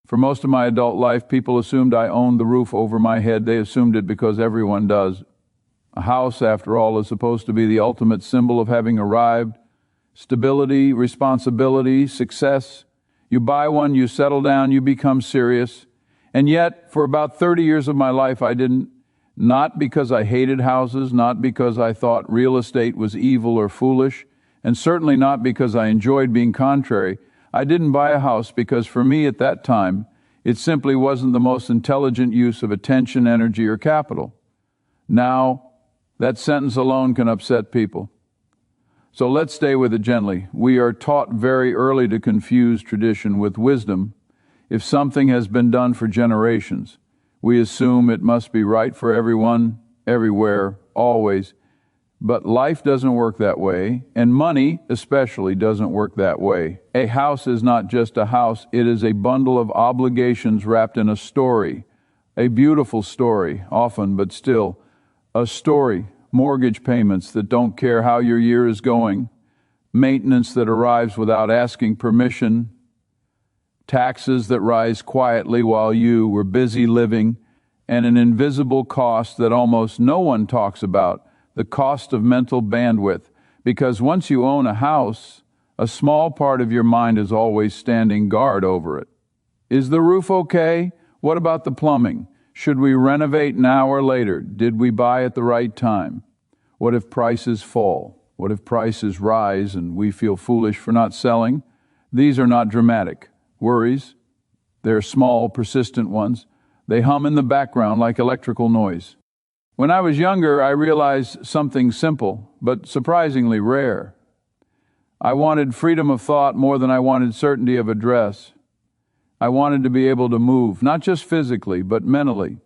For most of my adult life, people assumed I owned the roof over my head. They assumed it because everyone does. A house, after all, is supposed to be the ultimate symbol of having arrived. Stability, responsibility, success. You buy one, you settle down, you become serious. And yet, for about 30 years of my life, I didn't. Not because I hated houses, not because I thought real estate was evil or foolish, and certainly not because I enjoyed being contrary. I didn't buy a house because for me at that time, it simply wasn't the most intelligent use of attention, energy, or capital. Now, that sentence alone can upset people. So let's stay with it gently. We are taught very early to confuse tradition with wisdom. If something has been done for generations, we assume it must be right for everyone, everywhere, always. But life doesn't work that way, and money especially doesn't work that way. A house is not just a house, it is a bundle of obligations wrapped in a story. A beautiful story, often, but still. A story, mortgage payments that don't care how your year is going, maintenance that arrives without asking permission, taxes that rise quietly while you were busy living, and an invisible cost that almost no one talks about, the cost of mental bandwidth. Because once you own a house, a small part of your mind is always standing guard over it. Is the roof okay? What about the plumbing? Should we renovate now or later? Did we buy at the right time? What if prices fall? What if prices rise and we feel foolish for not selling? These are not dramatic worries. They're small, persistent ones. They hum in the background like electrical noise. When I was younger, I realized something simple, but surprisingly rare. I wanted freedom of thought more than I wanted certainty of address. I wanted to be able to move, not just physically, but mentally.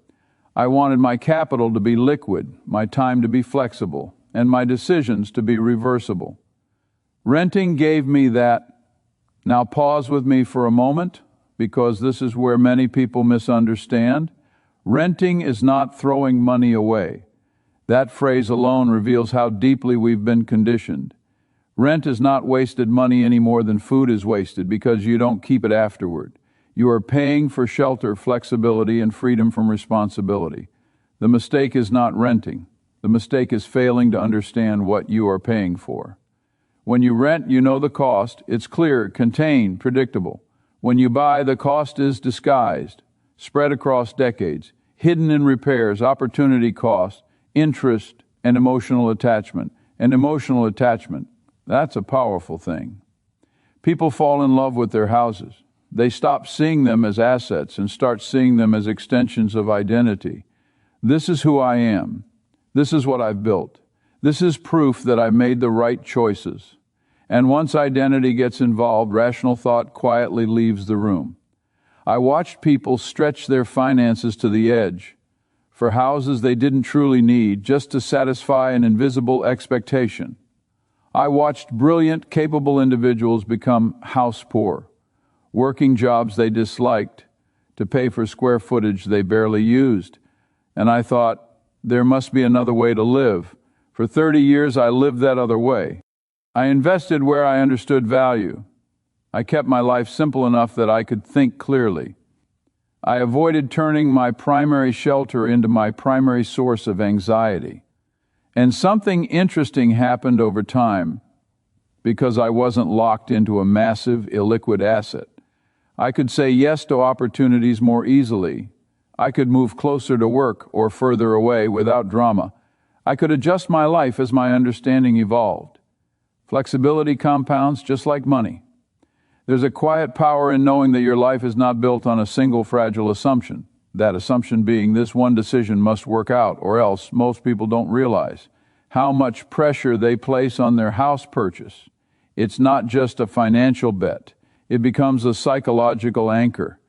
I wanted my capital to be liquid, my time to be flexible, and my decisions to be reversible. Renting gave me that. Now pause with me for a moment, because this is where many people misunderstand. Renting is not throwing money away. That phrase alone reveals how deeply we've been conditioned. Rent is not wasted money any more than food is wasted because you don't keep it afterward. You are paying for shelter, flexibility, and freedom from responsibility. The mistake is not renting. The mistake is failing to understand what you are paying for. When you rent, you know the cost. It's clear, contained, predictable. When you buy, the cost is disguised, spread across decades, hidden in repairs, opportunity cost, interest, and emotional attachment. And emotional attachment, that's a powerful thing. People fall in love with their houses. They stop seeing them as assets and start seeing them as extensions of identity. This is who I am. This is what I've built. This is proof that I made the right choices. And once identity gets involved, rational thought quietly leaves the room. I watched people stretch their finances to the edge for houses they didn't truly need just to satisfy an invisible expectation. I watched brilliant, capable individuals become house poor, working jobs they disliked to pay for square footage they barely used. And I thought, there must be another way to live. For 30 years, I lived that other way. I invested where I understood value. I kept my life simple enough that I could think clearly. I avoided turning my primary shelter into my primary source of anxiety. And something interesting happened over time because I wasn't locked into a massive, illiquid asset. I could say yes to opportunities more easily. I could move closer to work or further away without drama. I could adjust my life as my understanding evolved. Flexibility compounds just like money. There's a quiet power in knowing that your life is not built on a single fragile assumption. That assumption being this one decision must work out, or else most people don't realize how much pressure they place on their house purchase. It's not just a financial bet. It becomes a psychological anchor.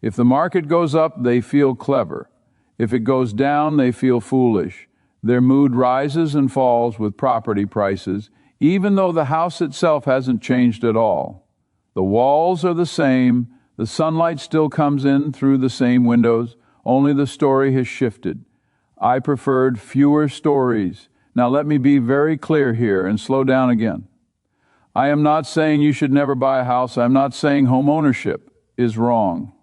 If the market goes up, they feel clever. If it goes down, they feel foolish. Their mood rises and falls with property prices, even though the house itself hasn't changed at all. The walls are the same, the sunlight still comes in through the same windows, only the story has shifted. I preferred fewer stories. Now let me be very clear here and slow down again. I am not saying you should never buy a house. I'm not saying home ownership is wrong.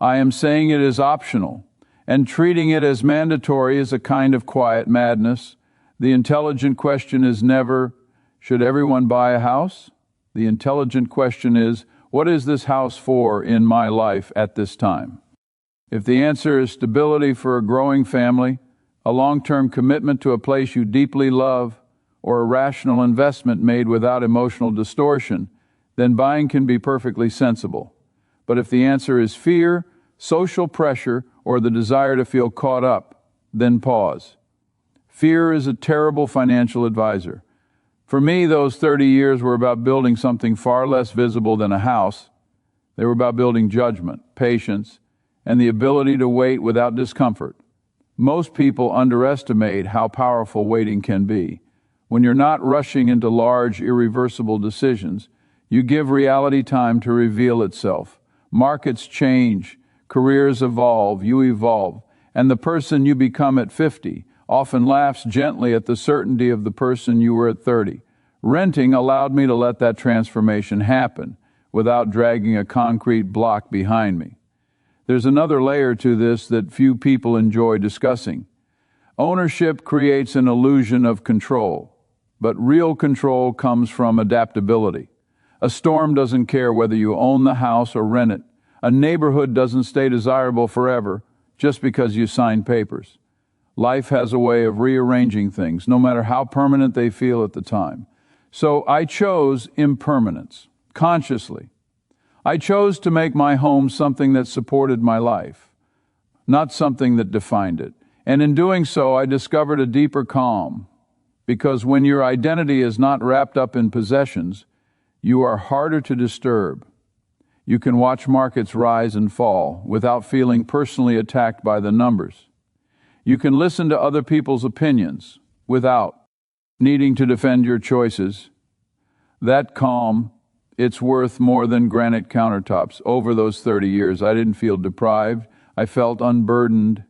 I am saying it is optional, and treating it as mandatory is a kind of quiet madness. The intelligent question is never, should everyone buy a house? The intelligent question is, what is this house for in my life at this time? If the answer is stability for a growing family, a long-term commitment to a place you deeply love, or a rational investment made without emotional distortion, then buying can be perfectly sensible. But if the answer is fear, social pressure, or the desire to feel caught up, then pause. Fear is a terrible financial advisor. For me, those 30 years were about building something far less visible than a house. They were about building judgment, patience, and the ability to wait without discomfort. Most people underestimate how powerful waiting can be. When you're not rushing into large, irreversible decisions, you give reality time to reveal itself. Markets change, careers evolve, you evolve, and the person you become at 50 often laughs gently at the certainty of the person you were at 30. Renting allowed me to let that transformation happen without dragging a concrete block behind me. There's another layer to this that few people enjoy discussing. Ownership creates an illusion of control, but real control comes from adaptability. A storm doesn't care whether you own the house or rent it. A neighborhood doesn't stay desirable forever just because you sign papers. Life has a way of rearranging things, no matter how permanent they feel at the time. So I chose impermanence, consciously. I chose to make my home something that supported my life, not something that defined it. And in doing so, I discovered a deeper calm, because when your identity is not wrapped up in possessions, you are harder to disturb. You can watch markets rise and fall without feeling personally attacked by the numbers. You can listen to other people's opinions without needing to defend your choices. That calm, it's worth more than granite countertops. Over those 30 years, I didn't feel deprived. I felt unburdened.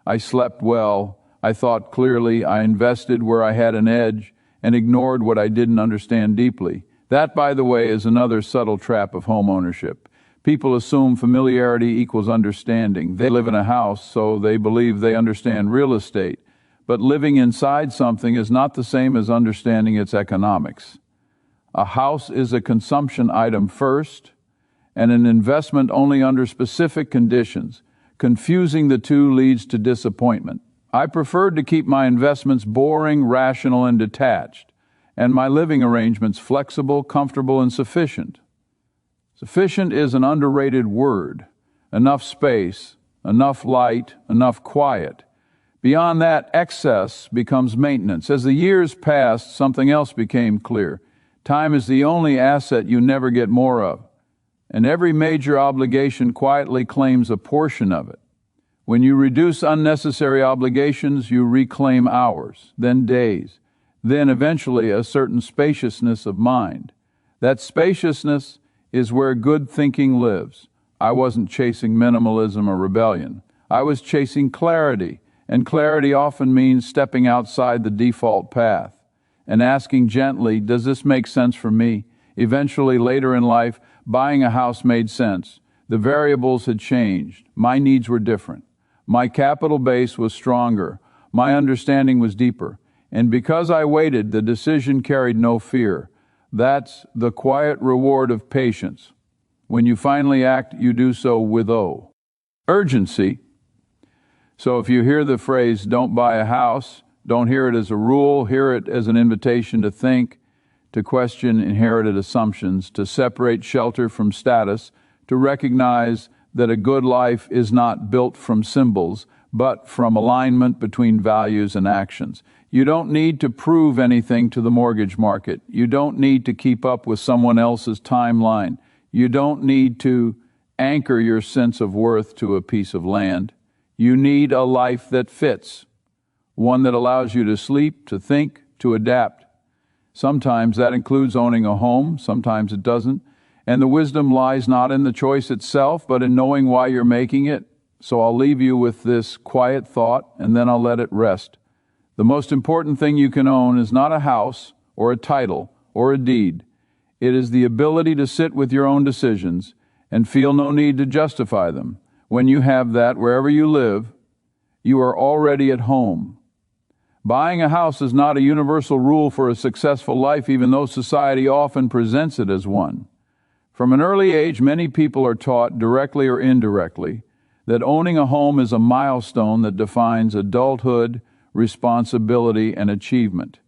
I slept well. I thought clearly. I invested where I had an edge and ignored what I didn't understand deeply. That, by the way, is another subtle trap of home ownership. People assume familiarity equals understanding. They live in a house, so they believe they understand real estate. But living inside something is not the same as understanding its economics. A house is a consumption item first, and an investment only under specific conditions. Confusing the two leads to disappointment. I preferred to keep my investments boring, rational, and detached, and my living arrangements flexible, comfortable, and sufficient. Sufficient is an underrated word. Enough space, enough light, enough quiet. Beyond that, excess becomes maintenance. As the years passed, something else became clear. Time is the only asset you never get more of, and every major obligation quietly claims a portion of it. When you reduce unnecessary obligations, you reclaim hours, then days, then eventually a certain spaciousness of mind. That spaciousness is where good thinking lives. I wasn't chasing minimalism or rebellion. I was chasing clarity, and clarity often means stepping outside the default path and asking gently, does this make sense for me? Eventually, later in life, buying a house made sense. The variables had changed. My needs were different. My capital base was stronger. My understanding was deeper. And because I waited, the decision carried no fear. That's the quiet reward of patience. When you finally act, you do so with urgency. So if you hear the phrase, don't buy a house, don't hear it as a rule, hear it as an invitation to think, to question inherited assumptions, to separate shelter from status, to recognize that a good life is not built from symbols, but from alignment between values and actions. You don't need to prove anything to the mortgage market. You don't need to keep up with someone else's timeline. You don't need to anchor your sense of worth to a piece of land. You need a life that fits, one that allows you to sleep, to think, to adapt. Sometimes that includes owning a home, sometimes it doesn't. And the wisdom lies not in the choice itself, but in knowing why you're making it. So I'll leave you with this quiet thought, and then I'll let it rest. The most important thing you can own is not a house or a title or a deed. It is the ability to sit with your own decisions and feel no need to justify them. When you have that wherever you live, you are already at home. Buying a house is not a universal rule for a successful life, even though society often presents it as one. From an early age, many people are taught, directly or indirectly, that owning a home is a milestone that defines adulthood, responsibility, and achievement.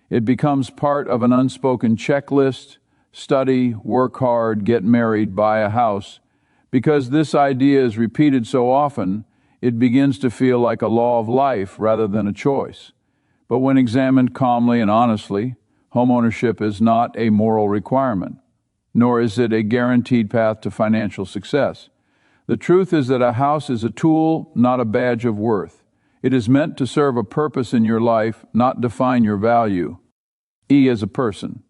It becomes part of an unspoken checklist: study, work hard, get married, buy a house. Because this idea is repeated so often, it begins to feel like a law of life rather than a choice. But when examined calmly and honestly, homeownership is not a moral requirement, nor is it a guaranteed path to financial success. The truth is that a house is a tool, not a badge of worth. It is meant to serve a purpose in your life, not define your value. E as a person.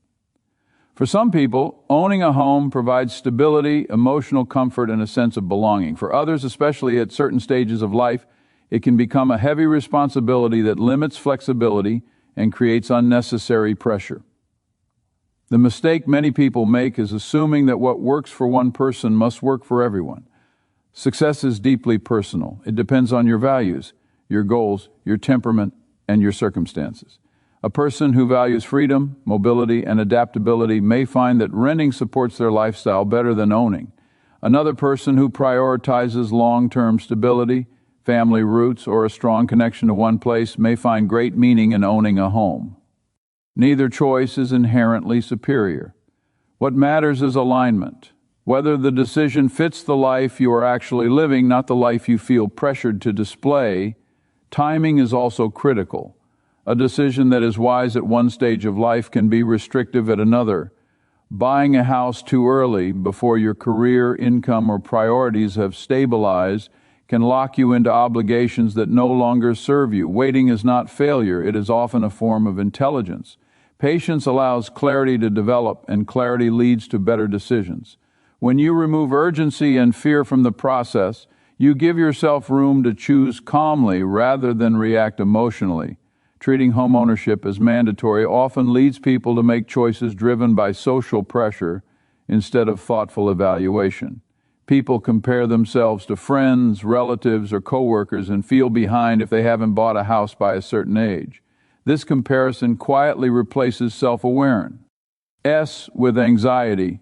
For some people, owning a home provides stability, emotional comfort, and a sense of belonging. For others, especially at certain stages of life, it can become a heavy responsibility that limits flexibility and creates unnecessary pressure. The mistake many people make is assuming that what works for one person must work for everyone. Success is deeply personal. It depends on your values, your goals, your temperament, and your circumstances. A person who values freedom, mobility, and adaptability may find that renting supports their lifestyle better than owning. Another person who prioritizes long-term stability, family roots, or a strong connection to one place may find great meaning in owning a home. Neither choice is inherently superior. What matters is alignment. Whether the decision fits the life you are actually living, not the life you feel pressured to display. Timing is also critical. A decision that is wise at one stage of life can be restrictive at another. Buying a house too early, before your career, income, or priorities have stabilized, can lock you into obligations that no longer serve you. Waiting is not failure. It is often a form of intelligence. Patience allows clarity to develop, and clarity leads to better decisions. When you remove urgency and fear from the process, you give yourself room to choose calmly rather than react emotionally. Treating homeownership as mandatory often leads people to make choices driven by social pressure instead of thoughtful evaluation. People compare themselves to friends, relatives, or coworkers and feel behind if they haven't bought a house by a certain age. This comparison quietly replaces self-awareness. S with anxiety.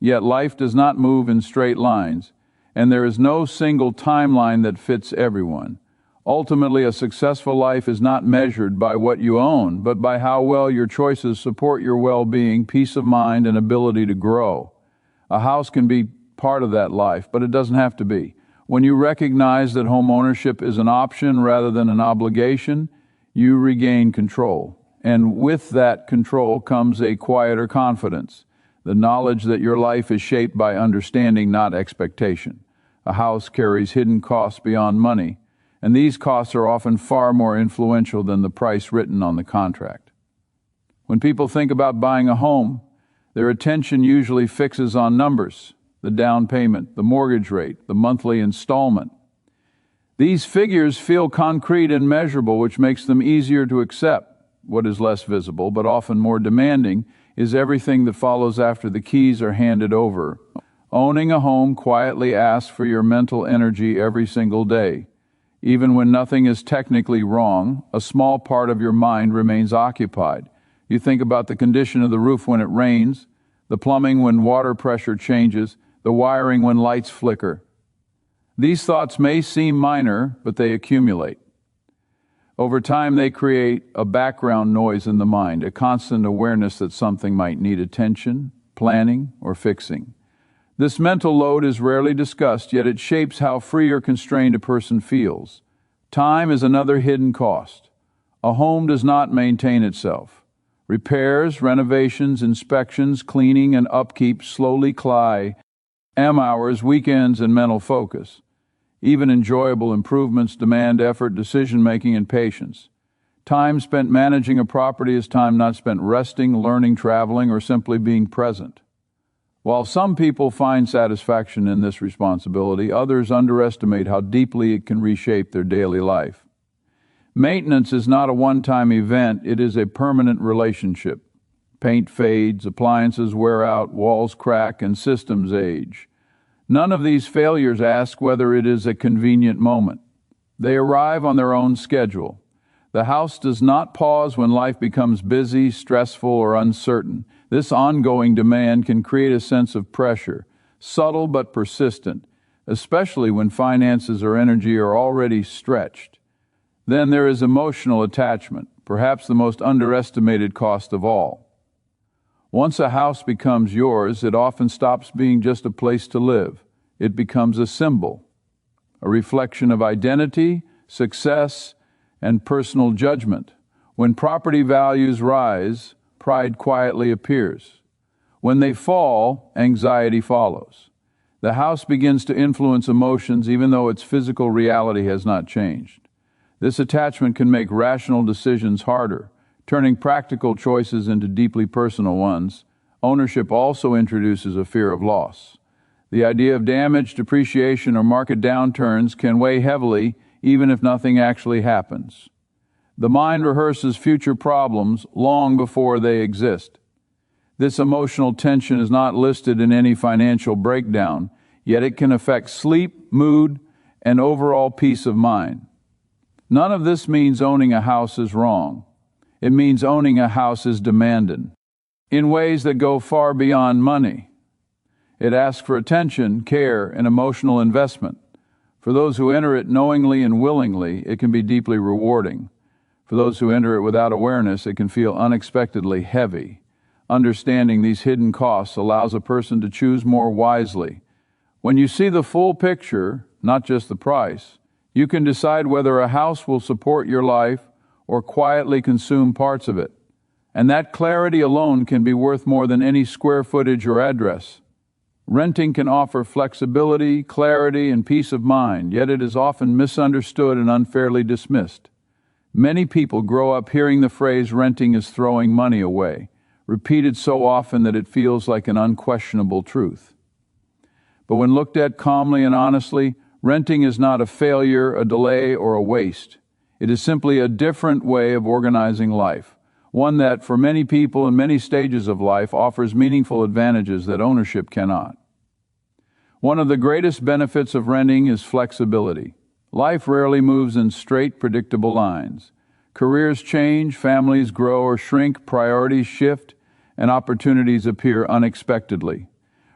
Yet life does not move in straight lines, and there is no single timeline that fits everyone. Ultimately, a successful life is not measured by what you own, but by how well your choices support your well-being, peace of mind, and ability to grow. A house can be part of that life, but it doesn't have to be. When you recognize that home ownership is an option rather than an obligation, you regain control. And with that control comes a quieter confidence, the knowledge that your life is shaped by understanding, not expectation. A house carries hidden costs beyond money, and these costs are often far more influential than the price written on the contract. When people think about buying a home, their attention usually fixes on numbers: the down payment, the mortgage rate, the monthly installment. These figures feel concrete and measurable, which makes them easier to accept. What is less visible, but often more demanding, is everything that follows after the keys are handed over. Owning a home quietly asks for your mental energy every single day. Even when nothing is technically wrong, a small part of your mind remains occupied. You think about the condition of the roof when it rains, the plumbing when water pressure changes, the wiring when lights flicker. These thoughts may seem minor, but they accumulate. Over time, they create a background noise in the mind, a constant awareness that something might need attention, planning, or fixing. This mental load is rarely discussed, yet it shapes how free or constrained a person feels. Time is another hidden cost. A home does not maintain itself. Repairs, renovations, inspections, cleaning, and upkeep slowly climb hours, weekends, and mental focus. Even enjoyable improvements demand effort, decision-making, and patience. Time spent managing a property is time not spent resting, learning, traveling, or simply being present. While some people find satisfaction in this responsibility, others underestimate how deeply it can reshape their daily life. Maintenance is not a one-time event, it is a permanent relationship. Paint fades, appliances wear out, walls crack, and systems age. None of these failures ask whether it is a convenient moment. They arrive on their own schedule. The house does not pause when life becomes busy, stressful, or uncertain. This ongoing demand can create a sense of pressure, subtle but persistent, especially when finances or energy are already stretched. Then there is emotional attachment, perhaps the most underestimated cost of all. Once a house becomes yours, it often stops being just a place to live. It becomes a symbol, a reflection of identity, success, and personal judgment. When property values rise, pride quietly appears. When they fall, anxiety follows. The house begins to influence emotions even though its physical reality has not changed. This attachment can make rational decisions harder, turning practical choices into deeply personal ones. Ownership also introduces a fear of loss. The idea of damage, depreciation, or market downturns can weigh heavily even if nothing actually happens. The mind rehearses future problems long before they exist. This emotional tension is not listed in any financial breakdown, yet it can affect sleep, mood, and overall peace of mind. None of this means owning a house is wrong. It means owning a house is demanded in ways that go far beyond money. It asks for attention, care, and emotional investment. For those who enter it knowingly and willingly, it can be deeply rewarding. For those who enter it without awareness, it can feel unexpectedly heavy. Understanding these hidden costs allows a person to choose more wisely. When you see the full picture, not just the price, you can decide whether a house will support your life or quietly consume parts of it. And that clarity alone can be worth more than any square footage or address. Renting can offer flexibility, clarity, and peace of mind, yet it is often misunderstood and unfairly dismissed. Many people grow up hearing the phrase renting is throwing money away, repeated so often that it feels like an unquestionable truth. But when looked at calmly and honestly, renting is not a failure, a delay, or a waste. It is simply a different way of organizing life, one that, for many people in many stages of life, offers meaningful advantages that ownership cannot. One of the greatest benefits of renting is flexibility. Life rarely moves in straight, predictable lines. Careers change, families grow or shrink, priorities shift, and opportunities appear unexpectedly.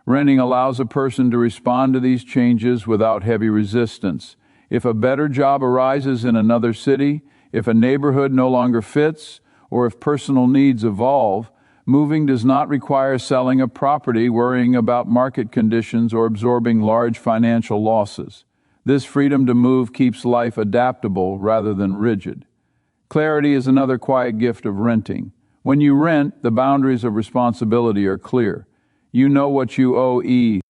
Renting allows a person to respond to these changes without heavy resistance. If a better job arises in another city, if a neighborhood no longer fits, or if personal needs evolve, moving does not require selling a property, worrying about market conditions, or absorbing large financial losses. This freedom to move keeps life adaptable rather than rigid. Clarity is another quiet gift of renting. When you rent, the boundaries of responsibility are clear. You know what you owe each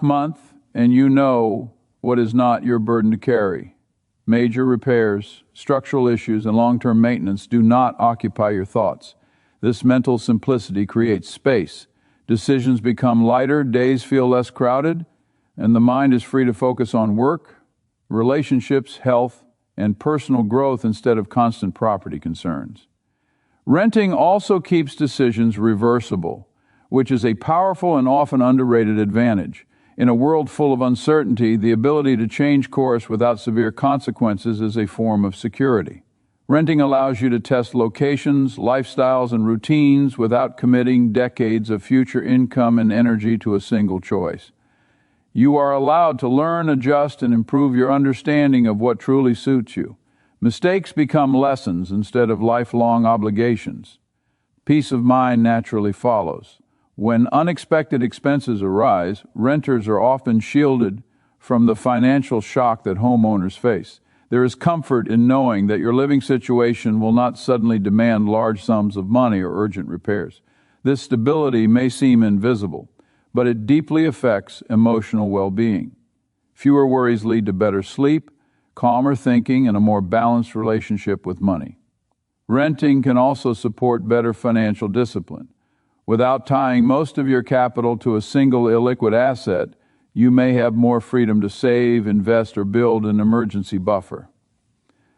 month, and you know what is not your burden to carry. Major repairs, structural issues, and long-term maintenance do not occupy your thoughts. This mental simplicity creates space. Decisions become lighter, days feel less crowded, and the mind is free to focus on work, relationships, health, and personal growth instead of constant property concerns. Renting also keeps decisions reversible, which is a powerful and often underrated advantage. In a world full of uncertainty, the ability to change course without severe consequences is a form of security. Renting allows you to test locations, lifestyles, and routines without committing decades of future income and energy to a single choice. You are allowed to learn, adjust, and improve your understanding of what truly suits you. Mistakes become lessons instead of lifelong obligations. Peace of mind naturally follows. When unexpected expenses arise, renters are often shielded from the financial shock that homeowners face. There is comfort in knowing that your living situation will not suddenly demand large sums of money or urgent repairs. This stability may seem invisible, but it deeply affects emotional well-being. Fewer worries lead to better sleep, calmer thinking, and a more balanced relationship with money. Renting can also support better financial discipline. Without tying most of your capital to a single illiquid asset, you may have more freedom to save, invest, or build an emergency buffer.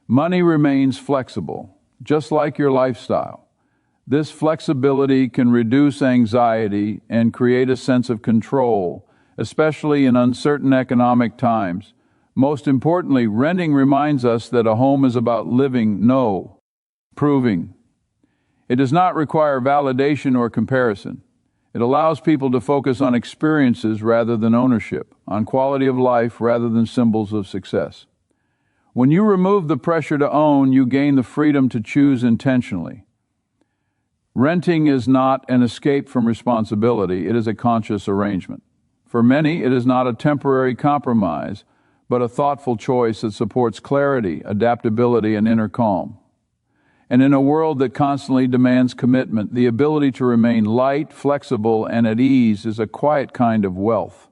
Money remains flexible, just like your lifestyle. This flexibility can reduce anxiety and create a sense of control, especially in uncertain economic times. Most importantly, renting reminds us that a home is about living, no, proving. It does not require validation or comparison. It allows people to focus on experiences rather than ownership, on quality of life rather than symbols of success. When you remove the pressure to own, you gain the freedom to choose intentionally. Renting is not an escape from responsibility, it is a conscious arrangement. For many, it is not a temporary compromise, but a thoughtful choice that supports clarity, adaptability, and inner calm. And in a world that constantly demands commitment, the ability to remain light, flexible, and at ease is a quiet kind of wealth.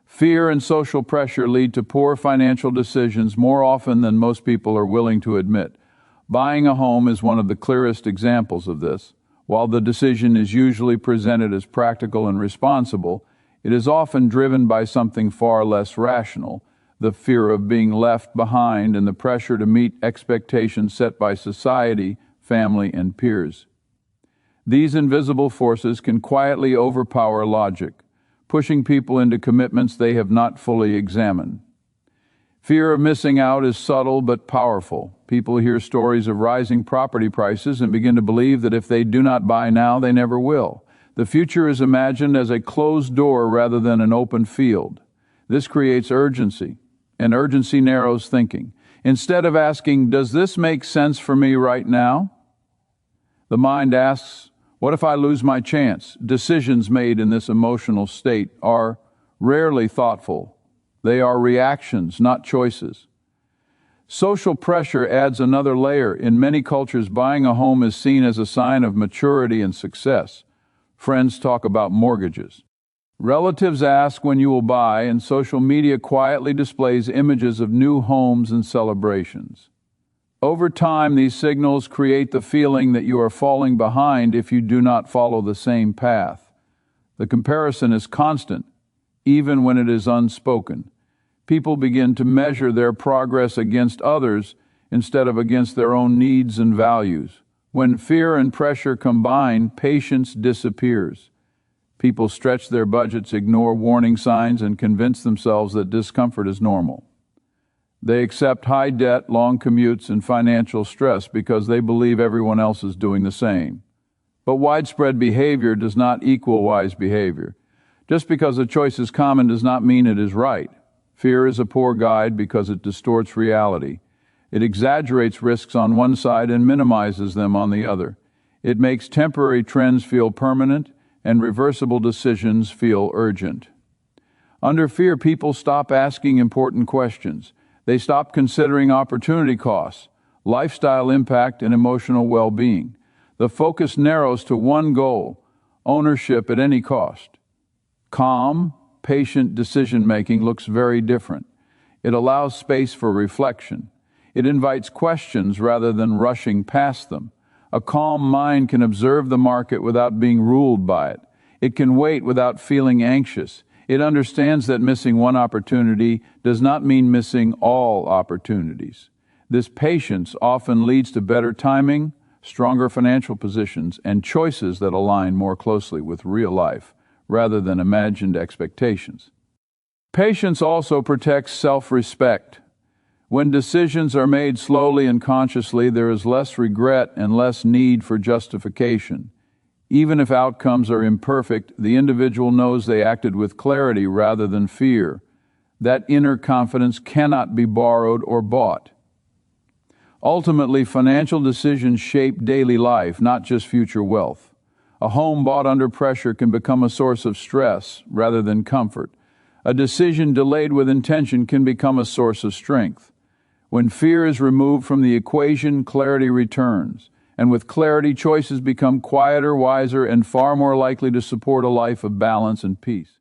Fear and social pressure lead to poor financial decisions more often than most people are willing to admit. Buying a home is one of the clearest examples of this. While the decision is usually presented as practical and responsible, it is often driven by something far less rational: the fear of being left behind and the pressure to meet expectations set by society, family, and peers. These invisible forces can quietly overpower logic, pushing people into commitments they have not fully examined. Fear of missing out is subtle but powerful. People hear stories of rising property prices and begin to believe that if they do not buy now, they never will. The future is imagined as a closed door rather than an open field. This creates urgency, and urgency narrows thinking. Instead of asking, "Does this make sense for me right now?" the mind asks, "What if I lose my chance?" Decisions made in this emotional state are rarely thoughtful. They are reactions, not choices. Social pressure adds another layer. In many cultures, buying a home is seen as a sign of maturity and success. Friends talk about mortgages. Relatives ask when you will buy, and social media quietly displays images of new homes and celebrations. Over time, these signals create the feeling that you are falling behind if you do not follow the same path. The comparison is constant, even when it is unspoken. People begin to measure their progress against others instead of against their own needs and values. When fear and pressure combine, patience disappears. People stretch their budgets, ignore warning signs, and convince themselves that discomfort is normal. They accept high debt, long commutes, and financial stress because they believe everyone else is doing the same. But widespread behavior does not equal wise behavior. Just because a choice is common does not mean it is right. Fear is a poor guide because it distorts reality. It exaggerates risks on one side and minimizes them on the other. It makes temporary trends feel permanent and reversible decisions feel urgent. Under fear, people stop asking important questions. They stop considering opportunity costs, lifestyle impact, and emotional well-being. The focus narrows to one goal: ownership at any cost. Calm, patient decision-making looks very different. It allows space for reflection. It invites questions rather than rushing past them. A calm mind can observe the market without being ruled by it. It can wait without feeling anxious. It understands that missing one opportunity does not mean missing all opportunities. This patience often leads to better timing, stronger financial positions, and choices that align more closely with real life rather than imagined expectations. Patience also protects self-respect. When decisions are made slowly and consciously, there is less regret and less need for justification. Even if outcomes are imperfect, the individual knows they acted with clarity rather than fear. That inner confidence cannot be borrowed or bought. Ultimately, financial decisions shape daily life, not just future wealth. A home bought under pressure can become a source of stress rather than comfort. A decision delayed with intention can become a source of strength. When fear is removed from the equation, clarity returns. And with clarity, choices become quieter, wiser, and far more likely to support a life of balance and peace.